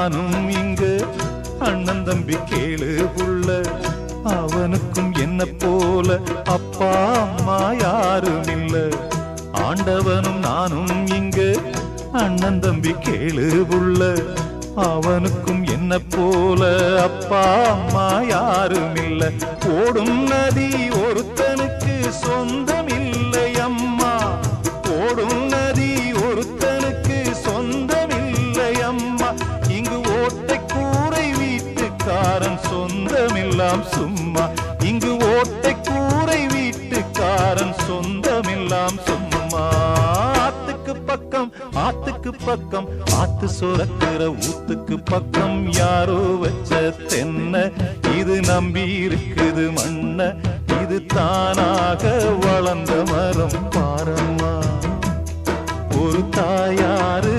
நானும் இங்கு அண்ணன் தம்பி கேளு புள்ள அவனுக்கும் என்ன போல அப்பா அம்மா யாரும் இல்ல ஆண்டவனும் நானும் இங்கு அண்ணன் தம்பி கேளு புள்ள அவனுக்கும் என்ன போல அப்பா அம்மா யாரும் இல்ல ஓடும் நதி ஒருத்தனுக்கு சொந்தம் இல்லை அம்மா ஓடும் நதி ஒருத்தனுக்கு சொந்தம் இல்லை அம்மா இங்கு ஓட்டை கூரை வீட்டுக்காரன் சொந்தமெல்லாம் சும்மா இங்கு ஓட்டை கூரை வீட்டுக்காரன் சொந்தமெல்லாம் சும்மா ஆத்துக்கு பக்கம் ஆத்து சுரக்கிற ஊத்துக்கு பக்கம் யாரோ வச்ச தென்ன இது நம்பி இருக்குது மண்ண இது தானாக வளர்ந்த மரம் பாரம்மா ஒரு தாயாரு